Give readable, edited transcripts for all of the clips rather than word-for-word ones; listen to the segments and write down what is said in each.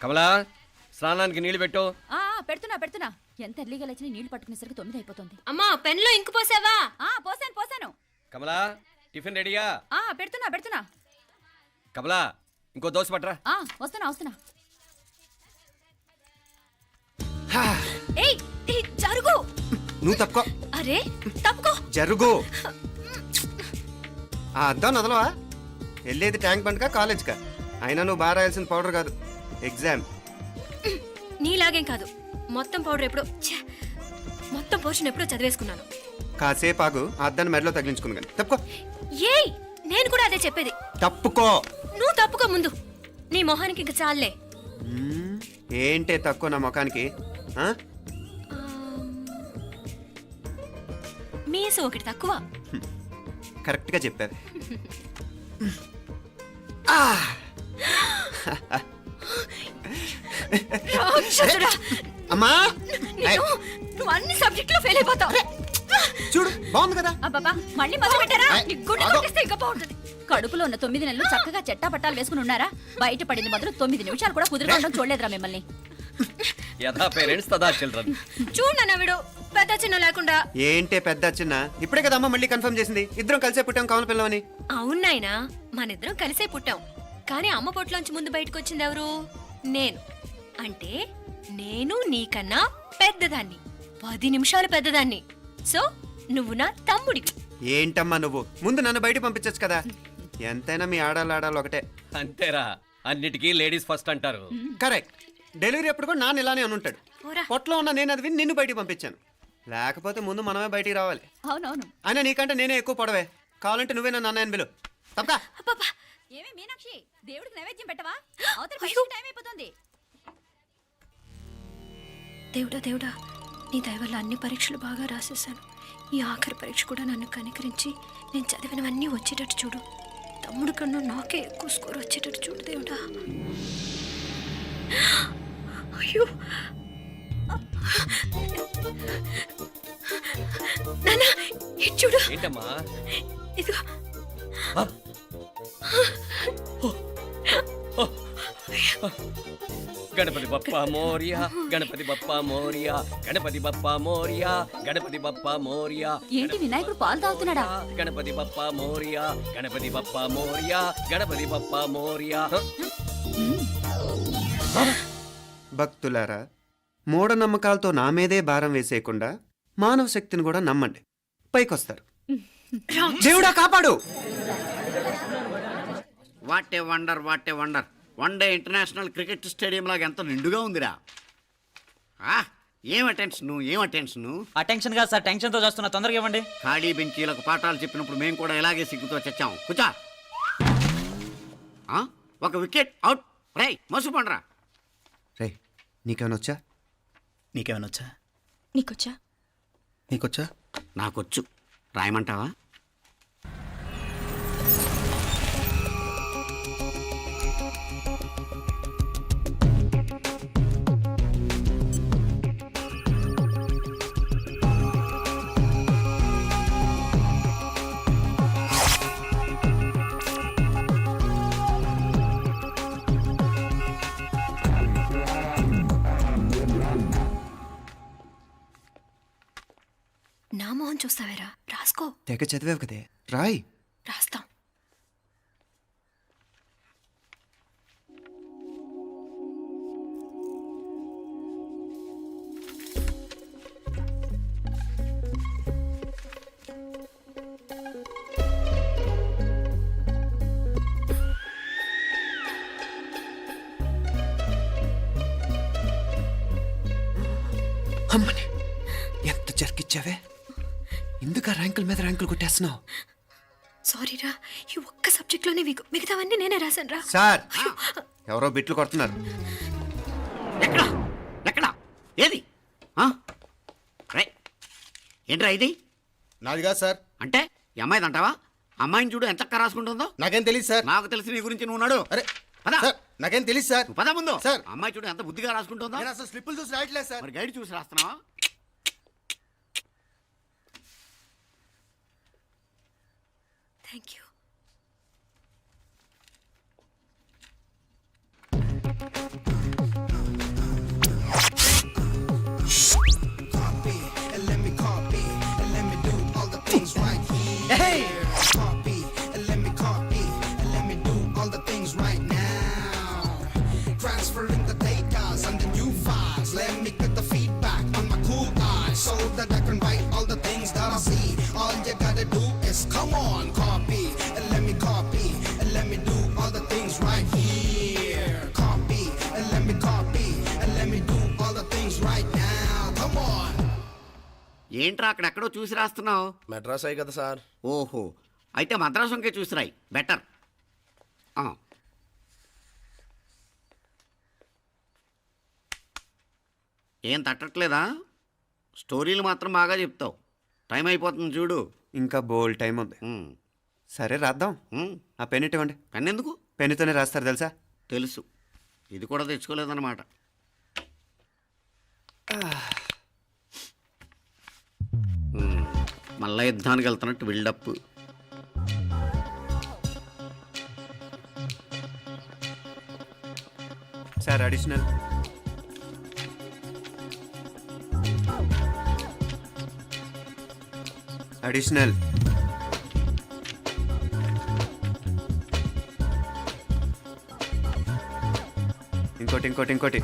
కమలా స్నానానికి నీళ్లు పెట్టు. పెడుతున్నా ఎంత ఎర్లీగా లేచిన నీళ్లు పట్టుకునేసరికి 9 అయిపోతుంది. అమ్మా పెన్లో ఇంకు పోసావా? పోసాను. కమలా టిఫిన్ రెడీగా? పెడుతున్నా. కమలా ఇంకో దోశ పట్రా. వస్తున్నా. ఏయ్ జరుగు. నువ్వు తప్పుకో. అరే తప్పుకో. జరుగు. అద్దాం నదలవా? వెళ్ళేది ట్యాంక్ బండ్కా కాలేజ్కా? అయినా నువ్వు బాగా రాయాల్సిన పౌడర్ కాదు, ఎగ్జామ్. నీలాగేం కాదు, మొత్తం పౌడర్ ఎప్పుడో మొత్తం పోర్షన్ ఎప్పుడో చదివేసుకున్నాను. కాసేపు ఆగు, ఆ అద్దాన్ని మెడలో తగిలించుకుంది కానీ. తప్పుకో. ఏయ్ నేను కూడా అదే చెప్పేది. తప్పుకో. నువ్వు తప్పుకో ముందు. నీ మొహానికి ఇంక చాలే. ఏంటే తక్కువ నా ముఖానికి? మీసు ఒకటి తక్కువ. కరెక్ట్గా చెప్పావు. అమ్మా నువ్వు అన్ని సబ్జెక్టులో ఫెయిల్ అయిపోతావు. చూడు బాగుంది కదా. అబ్బబ్బా మళ్ళీ మొదలు పెట్టారా? ఇంకా బాగుంటుంది. కడుపులో ఉన్న 9 నెలలు చక్కగా చెట్టా పట్టాలు వేసుకుని ఉన్నారా? బయట పడింది మొదలు 9 నిమిషాలు కూడా కుదురుకోవడం చూడలేదురా మిమ్మల్ని. యథా పేరెంట్స్ తదా చిల్డ్రన్. చూడన్నా వీడు పెద్ద చిన్న లేకుండా. ఏంటే పెద్ద చిన్న? ఇప్పుడే కదా అమ్మ మళ్ళీ కన్ఫర్మ్ చేసింది ఇద్దరం కలిసే పుట్టాం కావాలి పిల్లవని. అవునాయినా మనిద్దరం కలిసే పుట్టాం, కానీ అమ్మ పొట్లోంచి ముందు బయటకు వచ్చింది ఎవరు? నేను. అంటే నేను నీకన్నా పెద్దదాన్ని, 10 నిమిషాలు పెద్దదాన్ని. సో నువ్వు నా తమ్ముడివి. ఏంటమ్మా నువ్వు? ముందు నన్ను బయట పంపించచ్చు కదా. ఎంతైనా మీ ఆడాలు ఒకటే. అంతేరా, అన్నిటికీ లేడీస్ ఫస్ట్ అంటారు. కరెక్ట్. డెలివరీ అప్పుడు కూడా నాన్న ఇలానే ఉంటాడు. పొట్లో ఉన్న నేను అది విని నిన్ను బయటికి పంపించాను. లేకపోతే ముందు మనమే బయటికి రావాలి. అవునవును. అయినా నీకంటే నేనే ఎక్కువ పొడవే. కావాలంటే నువ్వే నన్ను అన్నయ్యను పిలు. తప్పకా. ఏమే మీనాక్షి, దేవుడికి నైవేద్యం పెట్టవా? అవతల టైం అయిపోతుంది. దేవుడా నీ దయ వల్ల అన్ని పరీక్షలు బాగా రాసేసాను. ఈ ఆఖరి పరీక్ష కూడా నన్ను కనికరించి నేను చదివినవన్నీ వచ్చేటట్టు చూడు. తమ్ముడు కన్నా నాకే ఎక్కువ స్కోర్ వచ్చేటట్టు చూడు దేవుడా. అయ్యో నాన్నా, ఇది చూడు. ఏంటమ్మా? ఇదిగో. గణపతి బప్పా మోరియా, గణపతి బప్పా మోరియా, గణపతి బప్పా మోరియా, గణపతి బప్పా మోరియా. ఏంటి వినాయకుడు పాలు తాగుతున్నాడా? గణపతి బప్పా మోరియా, గణపతి బప్పా మోరియా, గణపతి బప్పా మోరియా. భక్తులారా, మూఢనమ్మకాలతో నా మీదే భారం వేసేయకుండా మానవ శక్తిని కూడా నమ్మండి, పైకొస్తారు. దేవుడా కాపాడు. What a wonder, what a wonder. 1 day international cricket stadium లాగా ఎంత నిండుగా ఉందిరా. ఏం అటెన్షన్? అటెన్షన్ కాదు సార్, టెన్షన్తో చూస్తున్నా. తొందరగా ఇవ్వండి. ఖాళీ బెంచీలకు పాఠాలు చెప్పినప్పుడు మేము కూడా ఇలాగే సిగ్గుతో చచ్చాం. కూర్చో. ఒక వికెట్ అవుట్. రై మసు పండరా. రే నీకేమైనా వచ్చా? నీకేమైనా వచ్చా? నీకొచ్చా? నాకొచ్చు. రాయమంటావా? నా మొహం చూస్తావేరా? రాసుకో. తెగ చదివావు కదే, రాయ్. రాస్తాం. అమ్మని ఎంత జరికిచ్చావే. ఎందుకు ర్యాంకుల మీద ర్యాంకులు కొట్టేస్తున్నావు? సారీరా, ఈ ఒక్క సబ్జెక్ట్లోనే మిగతావన్నీ నేనే రాశాను రా. సార్, ఎవరో బిట్లు కొడుతున్నారు. ఎక్కడా? ఏది? ఏంట్రా ఇది? నాది కాదు సార్. అంటే ఈ అమ్మాయిది అంటావా? అమ్మాయిని చూడు ఎంత రాసుకుంటుందో. నాకేం తెలియదు సార్. నాకు తెలిసి నీ గురించి నువ్వు నాడు. అరే పదా. సార్, నాకేం తెలియదు సార్. పదా ముందు. సార్, అమ్మాయి చూడు ఎంత బుద్ధిగా రాసుకుంటుందో. నేను అసలు స్లిప్పులు చూసి రాయట్లేదు సార్. మరి గైడ్ చూసి రాస్తున్నావా? Thank you. transferring the data and the new files. Let me get the feedback on my cool eyes so that I can write all the things that I see. All you gotta do is come on, copy and let me copy and let me do all the things right here. Copy and let me copy and let me do all the things right now. Come on. ఏంట్రా అక్కడెక్కడో చూసి రాస్తున్నావు? మెడ్రాస్ అయ్యి కదా sir. ఓహో, అయితే మద్రాసు వంకే చూసి రాయి, better. ఏం తట్టట్లేదా? స్టోరీలు మాత్రం బాగా చెప్తావు. టైం అయిపోతుంది చూడు. ఇంకా బోల్డ్ టైం ఉంది. సరే రాద్దాం. ఆ పెన్ ఇవ్వండి. పెన్ ఎందుకు? పెన్నుతోనే రాస్తారు తెలుసా? తెలుసు. ఇది కూడా తెచ్చుకోలేదన్నమాట. మళ్ళా యుద్ధానికి వెళ్తున్నట్టు బిల్డప్. Sir additional. అడిషనల్. ఇంకోటి ఇంకోటి ఇంకోటి.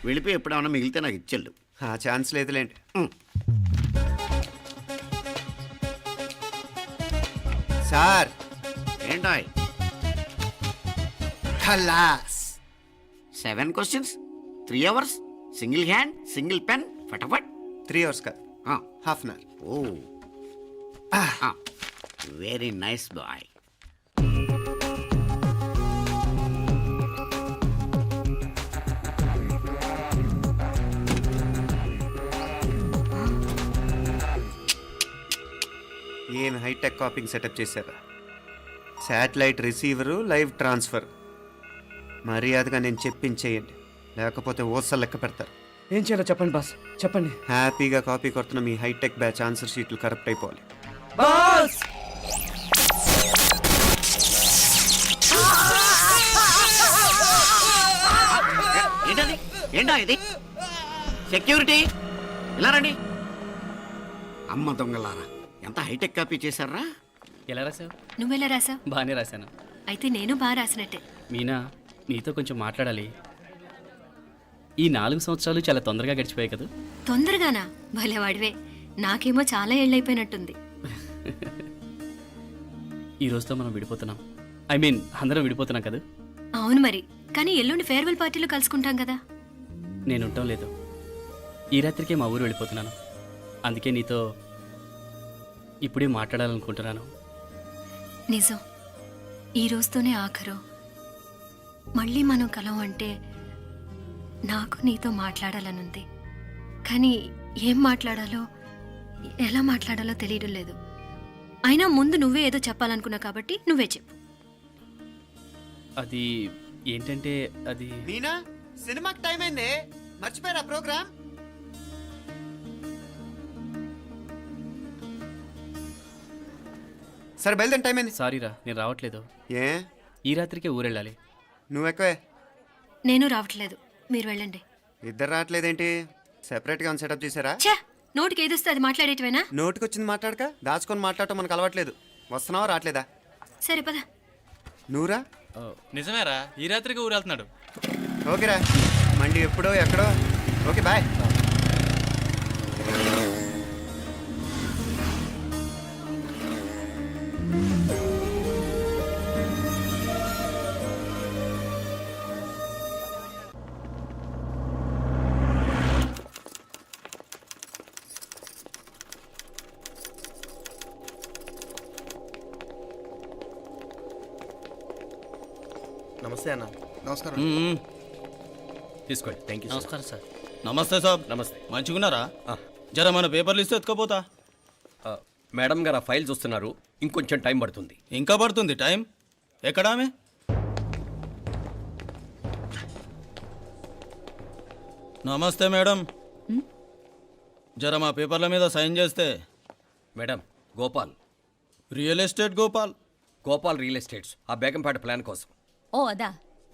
వెళ్ళిపోయి ఎప్పుడేమన్నా మిగిలితే నాకు ఇచ్చెళ్ళు. ఆ ఛాన్స్ లేదులేండి. సార్ ఏంటాయ్? ఖలాస్. 7 questions, 3 hours, single hand, single pen, ఫటాఫట్. 3 hours కాదు, half an hour. Oh, very nice boy. ఏం హైటెక్ కాపింగ్ సెటప్ చేశారా? Satellite receiver, live transfer. మర్యాదగా నేను చెప్పించేయండి, లేకపోతే ఓసలు లెక్క పెడతారు. ఏం చేయాలో చెప్పండి బాస్, చెప్పండి. హ్యాపీగా కాపీ కొడుతున్న మీ హైటెక్ బ్యాచ్ ఆన్సర్ షీట్లు కరెక్ట్ అయిపోవాలి. బాస్ ఏంటది? ఏంటా ఇది? సెక్యూరిటీ ఇలా రండి. అమ్మ దొంగలారా, ఎంత హైటెక్ కాపీ చేశారా? ఎలా రాసావు? నువ్వెలా రాసావు? బాగానే రాశాను. అయితే నేను బాగా రాసినట్టే. మీనా, నీతో కొంచెం మాట్లాడాలి. ఈ 4 సంవత్సరాలు చాలా తొందరగా గడిచిపోయాయి కదా. తొందరగానా? భలేవాడివే. నాకేమో చాలా ఏళ్ళైపోయినట్టుంది. ఈ రోజుతో మనం విడిపోతున్నాం. ఐ మీన్ అందరం విడిపోతున్నాం కదా. అవును మరి, కానీ ఎల్లుండి ఫేర్వెల్ పార్టీలో కలుసుకుంటాం కదా. నేను ఉండటం లేదు. ఈ రాత్రికే మా ఊరు వెళ్ళిపోతున్నాను. అందుకే నీతో ఇప్పుడే మాట్లాడాలనుకుంటున్నాను. నిజం, ఈ రోజుతోనే ఆఖరు. మళ్ళీ మనం కలం అంటే నాకు నీతో మాట్లాడాలనుంది. కానీ ఏం మాట్లాడాలో, ఎలా మాట్లాడాలో తెలియడం లేదు. అయినా ముందు నువ్వే ఏదో చెప్పాలనుకున్నా కాబట్టి నువ్వే చెప్పు. అది ఏంటంటే అది మీనా, సినిమాకి టైం అయింది, మర్చిపోయారా ప్రోగ్రామ్? సరే బయలుదేరి, టైం అయింది. సారీరా, నేను రావట్లేదు. ఏ? ఈ రాత్రికే ఊరెళ్ళాలి. నువ్వు ఎక్కువే. నేను రావట్లేదు, మీరు వెళ్ళండి. ఇద్దరు రావట్లేదేంటి? సెపరేట్గా సెటప్ చేశారా? ఛే, నోటికి ఏదొస్తే అది మాట్లాడేటివేనా? నోటికొచ్చింది మాట్లాడక దాచుకొని మాట్లాడటం మనకు అలవాట్లేదు. వస్తున్నావా రావట్లేదా? సరే పద. నువ్వురా. నిజమేరా, ఈ రాత్రికి ఊరెళ్తున్నాడు. ఓకేరా, మండి ఎప్పుడో ఎక్కడో. Okay bye. నమస్తే అన్న. నమస్కారం. తీసుకోండి. Thank you. నమస్కారం సార్. నమస్తే సార్. నమస్తే. మంచిగున్నారా? జర మన పేపర్లు ఇస్తే ఎత్తుకోపోతా. మేడం గారు ఆ ఫైల్ చూస్తున్నారు, ఇంకొంచెం టైం పడుతుంది. ఇంకా పడుతుంది టైం? ఎక్కడ ఆమె? నమస్తే మేడం, జర మా పేపర్ల మీద సైన్ చేస్తే. Madam, Gopal. Real estate Gopal. Gopal real estates, ఆ బేగంపేట ప్లాన్ కోసం. ఓ అదా,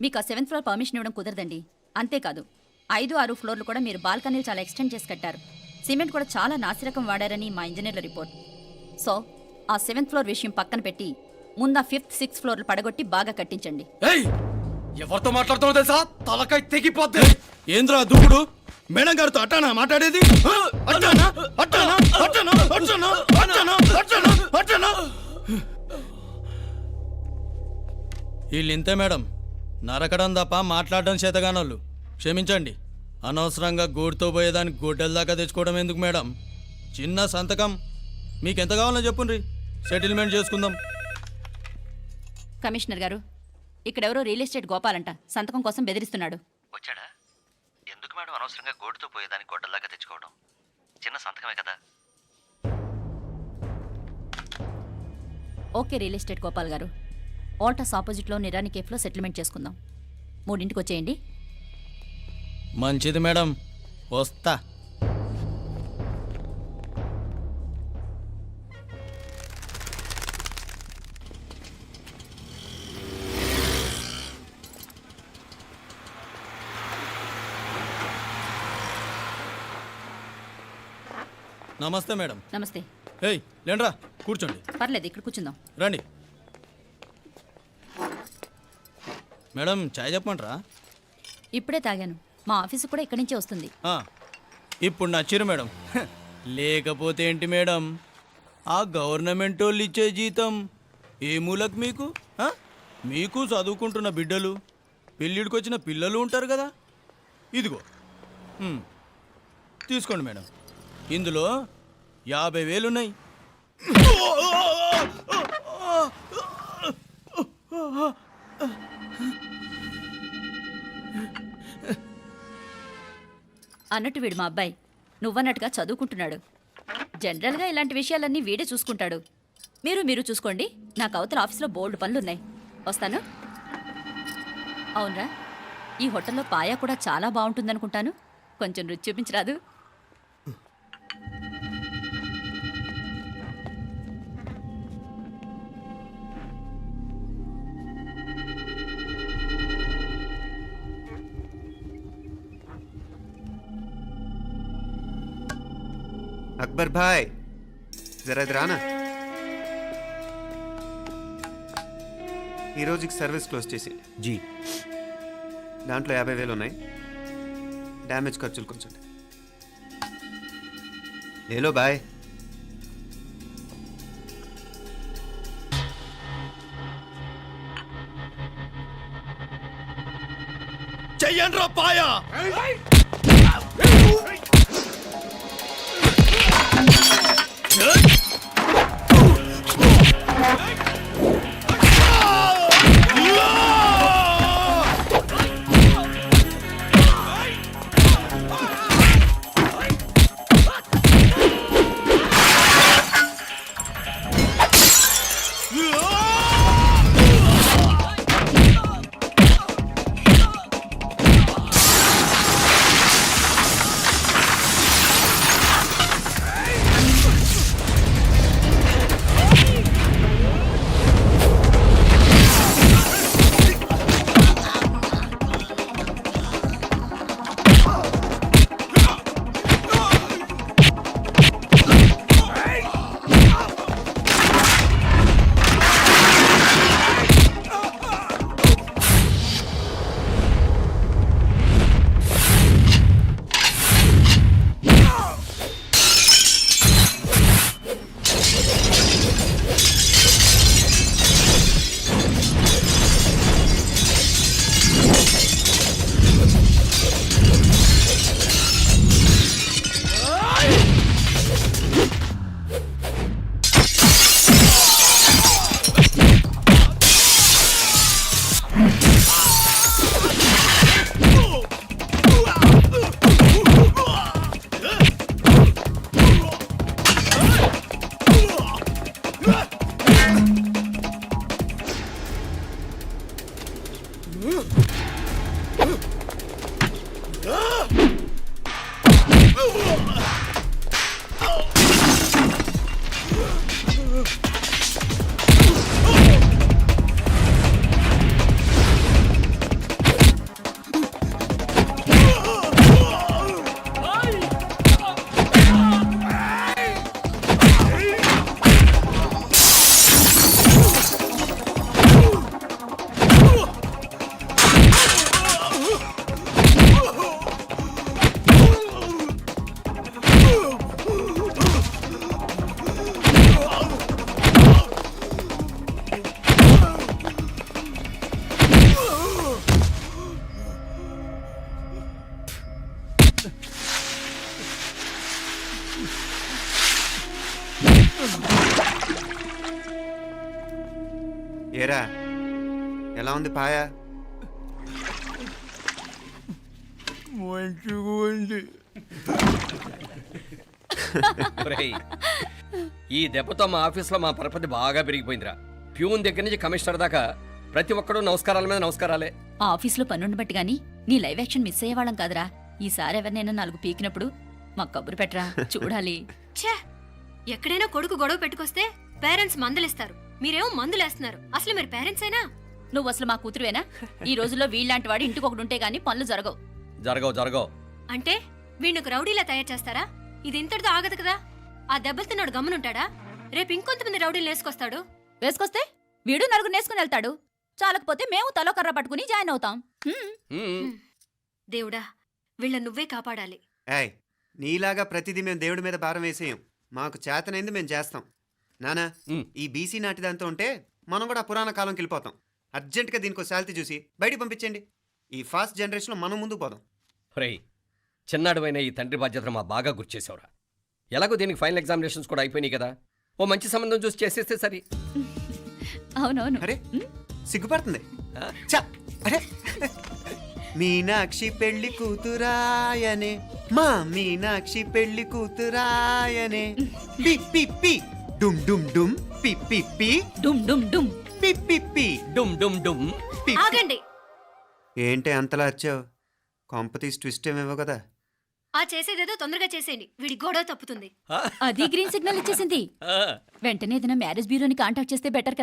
మీకు ఆ 7th ఫ్లోర్ పర్మిషన్ ఇవ్వడం కుదరదండి. అంతేకాదు 5, 6 ఫ్లోర్లు కూడా మీరు బాల్కనీలు చాలా ఎక్స్టెండ్ చేసి కట్టారు. సిమెంట్ కూడా చాలా నాసిరకం వాడారని మా ఇంజనీర్ల రిపోర్ట్. సో ఆ 7th ఫ్లోర్ విషయం పక్కన పెట్టి ముందు ఆ 5th, 6th ఫ్లోర్లు పడగొట్టి బాగా కట్టించండి. ఏయ్, ఎవరితో మాట్లాడుతున్నావు తెలుసా? తలకాయ తెగిపోద్ది. ఏంద్రా దూకుడు? మేడం గారితో అట్టానా మాట్లాడేది? అట్టానా అట్టానా అట్టానా అట్టానా అట్టానా అట్టానా అట్టానా? వీళ్ళింతే మేడం, నరకడం తప్ప మాట్లాడడం చేతగానోళ్ళు. క్షమించండి, అనవసరంగా గోడుతో పోయేదానికి గొడ్డల దాకా తెచ్చుకోవడం ఎందుకు మేడం? చిన్న సంతకం మీకు ఎంత కావాలో చెప్పుండ్రి, సెటిల్మెంట్ చేసుకుందాం. కమిషనర్ గారు, ఇక్కడెవరో రియల్ ఎస్టేట్ గోపాలంట సంతకం కోసం బెదిరిస్తున్నాడు. వచ్చాడా? ఎందుకు మేడం అనవసరంగా గోడుతో పోయేదానికి గొడ్డల్లాగా తెచ్చుకోవడం? చిన్న సంతకమే కదా. ఓకే రియల్ ఎస్టేట్ గోపాల్ గారు, ఆల్టాస్ ఆపోజిట్లో నిరాని కేఫ్లో సెటిల్మెంట్ చేసుకుందాం. 3ంటికి వచ్చేయండి. మంచిది మేడం, వస్తా. నమస్తే మేడం. నమస్తే. ఏయ్ లేండ్రా, కూర్చోండి. పర్లేదు, ఇక్కడ కూర్చుందాం. రండి మేడం, చాయ్ చెప్పమంటారా? ఇప్పుడే తాగాను. మా ఆఫీసు కూడా ఇక్కడి నుంచే వస్తుంది. ఇప్పుడు నచ్చిరు మేడం. లేకపోతే ఏంటి మేడం, ఆ గవర్నమెంట్ వాళ్ళు ఇచ్చే జీతం ఏ మూలకు మీకు? మీకు చదువుకుంటున్న బిడ్డలు, పెళ్ళిడికి వచ్చిన పిల్లలు ఉంటారు కదా. ఇదిగో తీసుకోండి మేడం, ఇందులో 50,000 ఉన్నాయి. అన్నట్టు వీడు మా అబ్బాయి నువ్వన్నట్టుగా చదువుకుంటున్నాడు. జనరల్గా ఇలాంటి విషయాలన్నీ వీడే చూసుకుంటాడు. మీరు చూసుకోండి. నాకు అవతల ఆఫీస్లో బోల్డ్ పనులున్నాయి. వస్తాను. అవునరా, ఈ హోటల్లో పాయా కూడా చాలా బాగుంటుందనుకుంటాను. కొంచెం రుచి చూపించరాదు? అక్బర్ భాయ్, జరా ఇది రానా. ఈ రోజుకి సర్వీస్ క్లోజ్ చేసి జీ. దాంట్లో 50,000 ఉన్నాయి. డ్యామేజ్ ఖర్చులు కొంచెం లేలో బాయ్. చెయ్యండి రా పాయా. ఏరా ఎలా ఉంది పాయ? మంచిగా ఉంది. ఒరేయ్, ఈ దెబ్బతో మా ఆఫీస్లో మా పరపతి బాగా పెరిగిపోయిందిరా. ప్యూన్ దగ్గర నుంచి కమిషనర్ దాకా ప్రతి ఒక్కడు నమస్కారాల మీద నమస్కారాలే. ఆ ఆఫీస్లో పనుండి బట్టి గాని నీ లైవ్ యాక్షన్ మిస్ అయ్యేవాళ్ళం కాదురా. ఈసారి ఎవరినైనా 4 పీకినప్పుడు మాకు కబురు పెట్టరా, చూడాలి. ఛే, ఎక్కడైనా కొడుకు గొడవ పెట్టుకొస్తే పేరెంట్స్ మందలిస్తారు, మీరేమో మందులేస్తున్నారు. అసలు మీరు పేరెంట్స్ అయినా? నువ్వు అసలు మా కూతురువేనా? ఈ రోజుల్లో వీళ్ళలాంటి వాడు ఇంటికి ఒకటి ఉంటే గానీ పనులు జరగవు. జరగవు. అంటే వీణ్ణకు రౌడీలా తయారు చేస్తారా? ఇది ఇంతటితో ఆగదు కదా. ఆ దెబ్బలు తిన్నాడు గమనుంటాడా? రేపు ఇంకొంతమంది రౌడీలు వేసుకొస్తాడు. వేసుకొస్తే వీడు 4 నేసుకుని వెళ్తాడు. చాలకపోతే మేము తలో కర్ర పట్టుకుని జాయిన్ అవుతాం. దేవుడా, వీళ్ళ నువ్వే కాపాడాలి. ఏయ్, నీలాగా ప్రతిదీ మేము దేవుడి మీద భారం వేసేయం. మాకు చేతనైంది మేము చేస్తాం. నానా, ఈ బీసీ నాటి దాంతో ఉంటే మనం కూడా పురాణ కాలంకి వెళ్ళిపోతాం. అర్జెంటుగా దీనికి శాలిటీ చూసి బయటికి పంపించండి. ఈ ఫాస్ట్ జనరేషన్లో మనం ముందుకు పోదాం. ఒరేయ్, చిన్నాడువైన ఈ తండ్రి బాధ్యతను మా బాగా గుర్చేసావురా. ఎలాగో దీనికి ఫైనల్ ఎగ్జామినేషన్స్ కూడా అయిపోయినాయి కదా, ఓ మంచి సంబంధం చూసి చేసేస్తే సరి. అవునవును. అరే సిగ్గుపడుతుంది. ఛ, అరే మీనాక్షి పెళ్లి కూతురాయనే, మా మీనాక్షి పెళ్లి కూతురాయనే. పి పి పి డుమ్ డుమ్ డుమ్ పి పి పి డుమ్ డుమ్ డుమ్. పి పి పి డుమ్ డుమ్ డుమ్. పి. ఆగండి. ఏంటి అంతలా వచ్చావు? కాంపతీస్ ట్విస్ట్ ఏమేవో కదా. ఆ చేసేదేదో తొందరగా చేసేయండి, వీడి గొడవ తప్పుతుంది. అది గ్రీన్ సిగ్నల్ ఇచ్చేసింది. వెంటనే ఏదైనా మ్యారేజ్ బ్యూరోని కాంటాక్ట్ చేస్తే బెటర్ కదా.